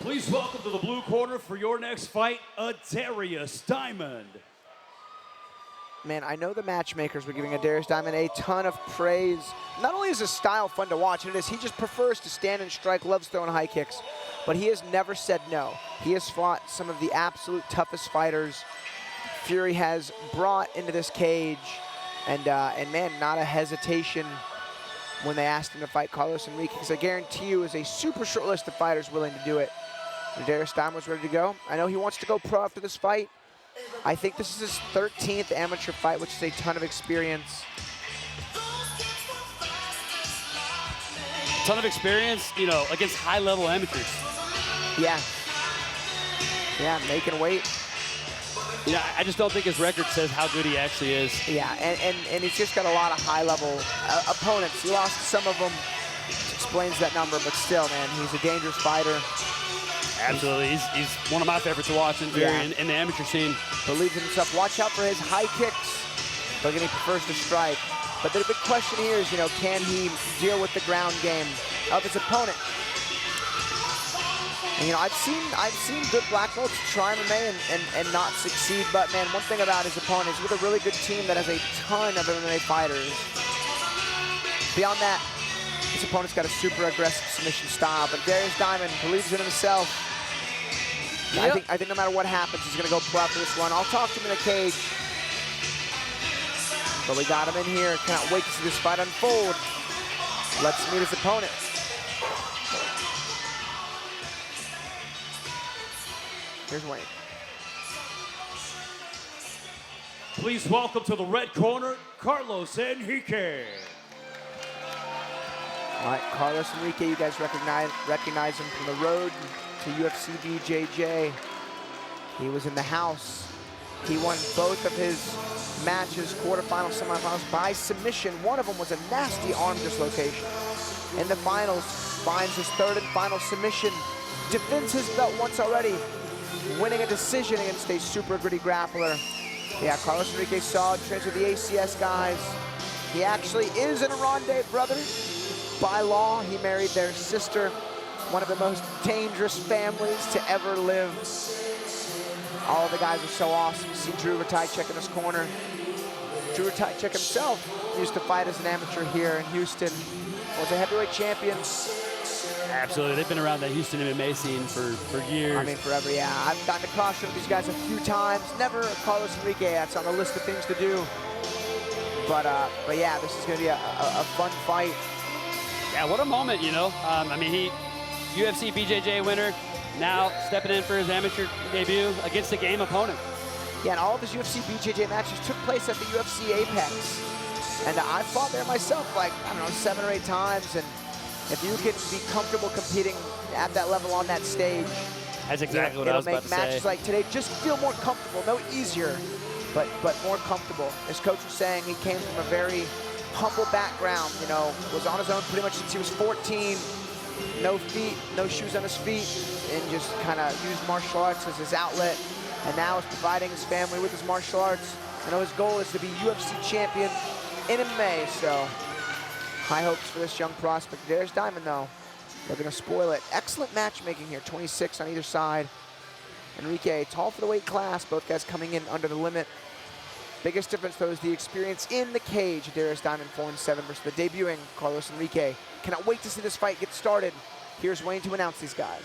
Please welcome to the blue corner for your next fight, Adarius Diamond. Man, I know the matchmakers were giving Adarius Diamond a ton of praise. Not only is his style fun to watch, and it is, he just prefers to stand and strike, loves throwing high kicks, but he has never said no. He has fought some of the absolute toughest fighters Fury has brought into this cage, and man, not a hesitation when they asked him to fight Carlos Henrique, because I guarantee you is a super short list of fighters willing to do it. Adarius Diamond was ready to go. I know he wants to go pro after this fight. I think this is his 13th amateur fight, which is a ton of experience. Ton of experience, you know, against high-level amateurs. Yeah. Yeah, making weight. You know, I just don't think his record says how good he actually is. Yeah, and he's just got a lot of high-level opponents. He lost some of them, which explains that number, but still, man, he's a dangerous fighter. Absolutely, he's one of my favorites to watch in the amateur scene. Believes in himself. Watch out for his high kicks. But again, he prefers to strike. But the big question here is, you know, can he deal with the ground game of his opponent? And, you know, I've seen good black belts try MMA and not succeed. But man, one thing about his opponent is with a really good team that has a ton of MMA fighters. Beyond that, his opponent's got a super aggressive submission style. But Adarius Diamond believes in himself. Yep. I think no matter what happens, he's gonna go pro after this one. I'll talk to him in the cage. But we got him in here. Cannot wait to see this fight unfold. Let's meet his opponent. Here's Wayne. Please welcome to the red corner, Carlos Henrique. All right, Carlos Henrique, you guys recognize him from the road to UFC BJJ. He was in the house. He won both of his matches, quarterfinals, semifinals, by submission. One of them was a nasty arm dislocation. In the finals, finds his third and final submission, defends his belt once already, winning a decision against a super gritty grappler. Yeah, Carlos Henrique solid, trains with the ACS guys. He actually is an Aronde brother. By law, he married their sister, one of the most dangerous families to ever live. All of the guys are so awesome. See Drew Ratajczyk in this corner. Drew Ratajczyk himself used to fight as an amateur here in Houston. Was a heavyweight champion. Absolutely, they've been around the Houston MMA scene for years. I mean, forever, yeah. I've gotten to cross with these guys a few times. Never Carlos Henrique. That's on the list of things to do. But yeah, this is gonna be a fun fight. Yeah, what a moment, you know. I mean, he UFC BJJ winner, now stepping in for his amateur debut against a game opponent. Yeah, and all of his UFC BJJ matches took place at the UFC Apex. And I fought there myself, like, I don't know, 7 or 8 times. And if you can be comfortable competing at that level on that stage, that's exactly what I was about to say. It'll make matches like today just feel more comfortable, no easier, but more comfortable. As Coach was saying, he came from a very humble background, you know, was on his own pretty much since he was 14. No feet, no shoes on his feet, and just kind of used martial arts as his outlet. And now is providing his family with his martial arts. I know his goal is to be UFC champion in MMA, so high hopes for this young prospect. There's Diamond, though. They're going to spoil it. Excellent matchmaking here, 26 on either side. Henrique, tall for the weight class, both guys coming in under the limit. Biggest difference, though, is the experience in the cage. Adarius Diamond 4-7 versus the debuting Carlos Henrique. Cannot wait to see this fight get started. Here's Wayne to announce these guys.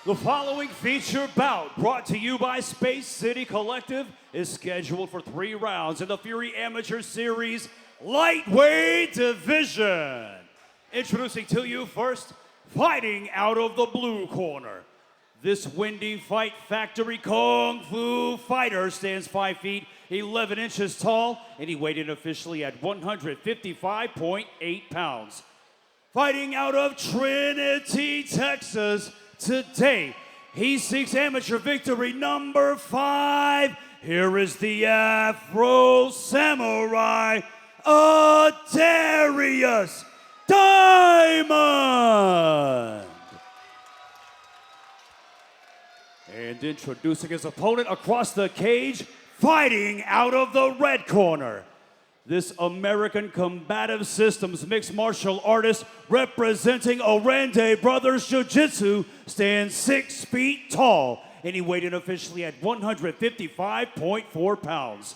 The following feature bout, brought to you by Space City Collective, is scheduled for 3 rounds in the Fury Amateur Series Lightweight Division. Introducing to you first, fighting out of the blue corner. This Windy Fight Factory Kung Fu fighter stands 5 feet, 11 inches tall, and he weighed in officially at 155.8 pounds. Fighting out of Trinity, Texas, today, he seeks amateur victory number 5. Here is the Afro Samurai, Adarius Diamond. And introducing his opponent across the cage, fighting out of the red corner. This American Combative Systems mixed martial artist representing Orende Brothers Jiu-Jitsu stands 6 feet tall, and he weighed in officially at 155.4 pounds.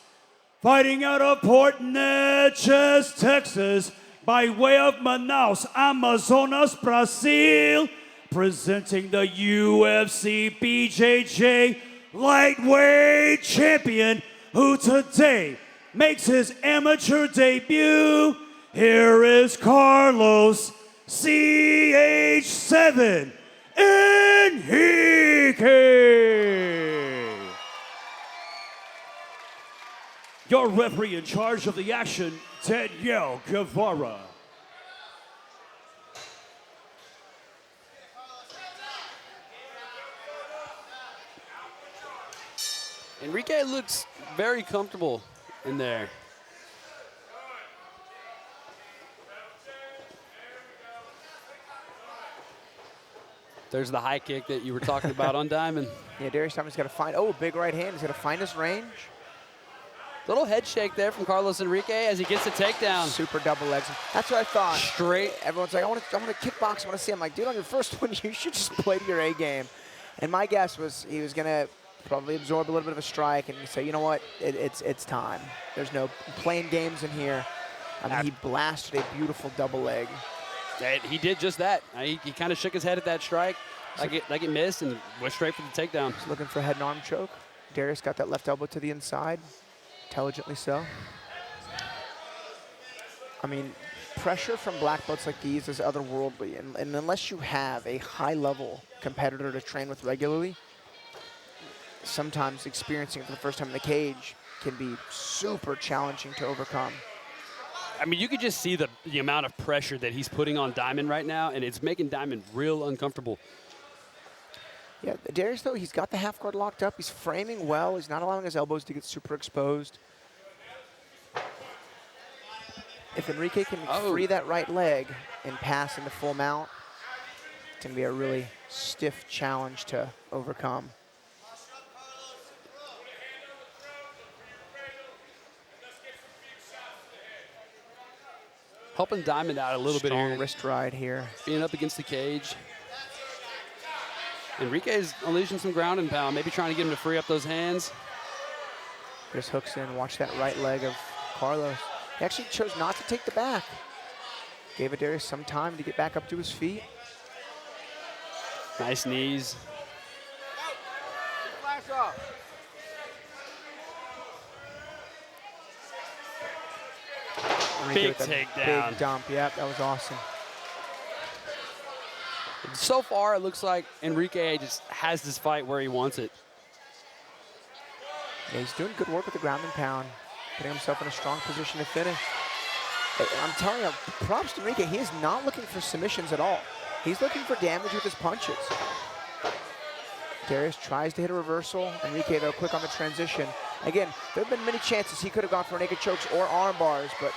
Fighting out of Port Neches, Texas, by way of Manaus, Amazonas, Brazil, presenting the UFC BJJ lightweight champion, who today makes his amateur debut. Here is Carlos CH7 Henrique. Your referee in charge of the action, Danielle Guevara. Henrique looks very comfortable in there. There's the high kick that you were talking about on Diamond. Yeah, Darius Diamond's got to find, oh, big right hand. He's got to find his range. Little head shake there from Carlos Henrique as he gets the takedown. Super double legs. That's what I thought. Straight. Everyone's like, I want to kickbox. I want to see. I'm like, dude, on your first one, you should just play to your A game. And my guess was he was going to probably absorb a little bit of a strike and say, you know what, it's time. There's no playing games in here. I mean, he blasted a beautiful double leg. He did just that. He kind of shook his head at that strike, like it missed, and went straight for the takedown. He's looking for a head and arm choke. Darius got that left elbow to the inside. Intelligently so. I mean, pressure from black belts like these is otherworldly, and unless you have a high-level competitor to train with regularly, sometimes experiencing it for the first time in the cage can be super challenging to overcome. I mean, you could just see the amount of pressure that he's putting on Diamond right now, and it's making Diamond real uncomfortable. Yeah, Darius, though, he's got the half guard locked up. He's framing well. He's not allowing his elbows to get super exposed. If Henrique can free that right leg and pass into full mount, it's going to be a really stiff challenge to overcome. Helping Diamond out a little bit here. Strong wrist ride here. Being up against the cage. Henrique's unleashing some ground and pound, maybe trying to get him to free up those hands. Just hooks in. Watch that right leg of Carlos. He actually chose not to take the back. Gave Darius some time to get back up to his feet. Nice knees. Flash off. Big takedown. Big dump. Yep, that was awesome. So far, it looks like Henrique just has this fight where he wants it. Yeah, he's doing good work with the ground and pound, putting himself in a strong position to finish. I'm telling you, props to Henrique. He is not looking for submissions at all. He's looking for damage with his punches. Darius tries to hit a reversal. Henrique, though, quick on the transition. Again, there have been many chances he could have gone for naked chokes or arm bars, but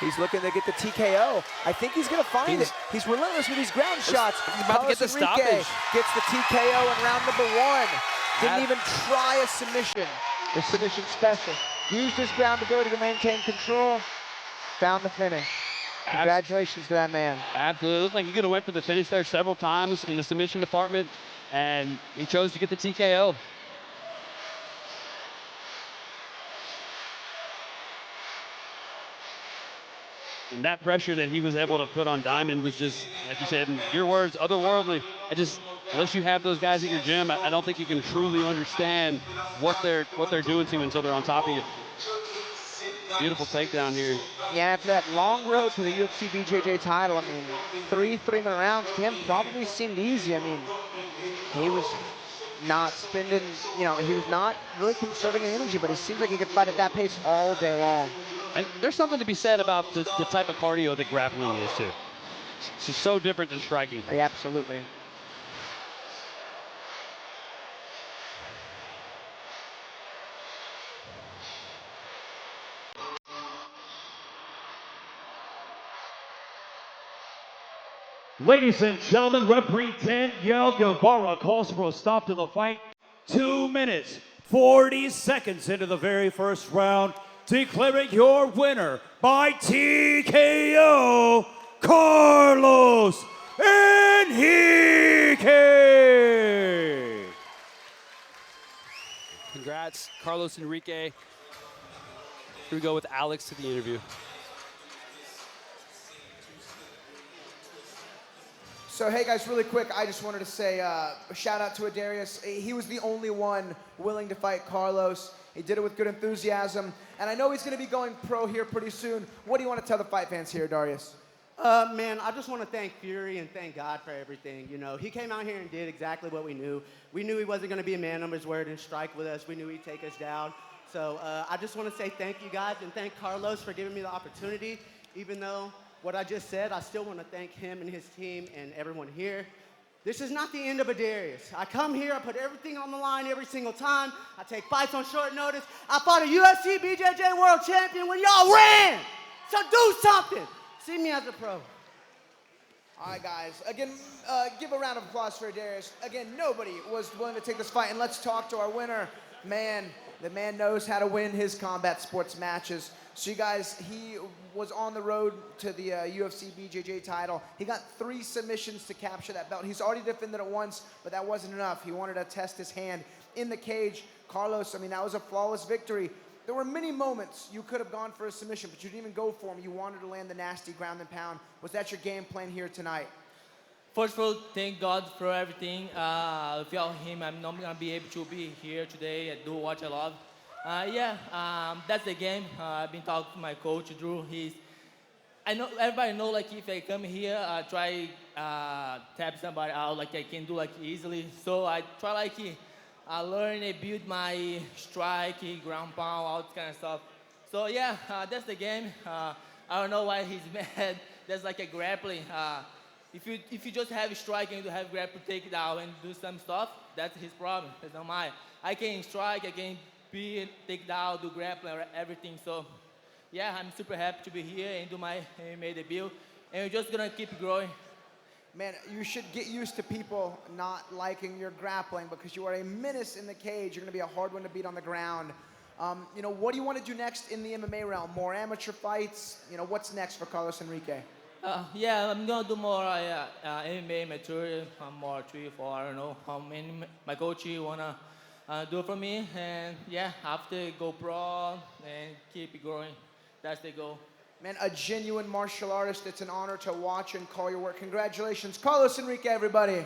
he's looking to get the TKO. I think he's going to find it. He's relentless with these ground shots. He's about to get the stoppage. Gets the TKO in round number 1. Didn't even try a submission. The submission special. Used his ground ability to maintain control. Found the finish. Congratulations to that man. Absolutely. It looked like he could have went for the finish there several times in the submission department, and he chose to get the TKO. And that pressure that he was able to put on Diamond was just, as you said in your words, otherworldly. Unless you have those guys at your gym, I don't think you can truly understand what they're doing to you until they're on top of you. Beautiful takedown here. Yeah, after that long road to the UFC BJJ title, I mean, 3 3-minute rounds to him probably seemed easy. I mean, he was not spending, he was not really conserving energy, but it seems like he could fight at that pace all day long. And there's something to be said about the type of cardio that grappling is, too. It's just so different than striking. Yeah, absolutely. Ladies and gentlemen, referee Danielle Guevara calls for a stop to the fight. 2 minutes, 40 seconds into the very first round. declaring your winner by TKO, Carlos Henrique. Congrats, Carlos Henrique. Here we go with Alex to the interview. So hey guys, really quick, I just wanted to say a shout out to Adarius. He was the only one willing to fight Carlos. He did it with good enthusiasm, and I know he's going to be going pro here pretty soon. What do you want to tell the fight fans here, Darius? Man, I just want to thank Fury and thank God for everything. You know, he came out here and did exactly what we knew. We knew he wasn't going to be a man of his word and strike with us. We knew he'd take us down. So I just want to say thank you guys and thank Carlos for giving me the opportunity. Even though what I just said, I still want to thank him and his team and everyone here. This is not the end of Adarius. I come here, I put everything on the line every single time. I take fights on short notice. I fought a UFC BJJ World Champion when y'all ran. So do something. See me as a pro. All right, guys. Again, give a round of applause for Adarius. Again, nobody was willing to take this fight, and let's talk to our winner. Man, the man knows how to win his combat sports matches. So you guys, he was on the road to the UFC BJJ title. He got 3 submissions to capture that belt. He's already defended it once, but that wasn't enough. He wanted to test his hand in the cage. Carlos, I mean, that was a flawless victory. There were many moments you could have gone for a submission, but you didn't even go for him. You wanted to land the nasty ground and pound. Was that your game plan here tonight? First of all, thank God for everything. Without him, I'm not gonna be able to be here today and do what I love. That's the game. I've been talking to my coach, Drew. I know everybody know like if I come here, try tap somebody out like I can do like easily. So I try like learn and build my strike, ground pound, all that kind of stuff. So yeah, that's the game. I don't know why he's mad. That's like a grappling. If you just have striking to have grapple take it out and do some stuff, that's his problem. That's not mine. I can strike, I can beat, take down, do grappling, everything. So yeah, I'm super happy to be here and do my MMA debut. And we're just gonna keep growing. Man, you should get used to people not liking your grappling because you are a menace in the cage. You're gonna be a hard one to beat on the ground. You know, what do you want to do next in the MMA realm? More amateur fights? You know, what's next for Carlos Henrique? I'm gonna do more MMA material, more 3 or 4, I don't know how many my coach wanna do for me. And yeah, after go pro and keep growing. That's the goal. Man, a genuine martial artist. It's an honor to watch and call your work. Congratulations, Carlos Henrique, everybody.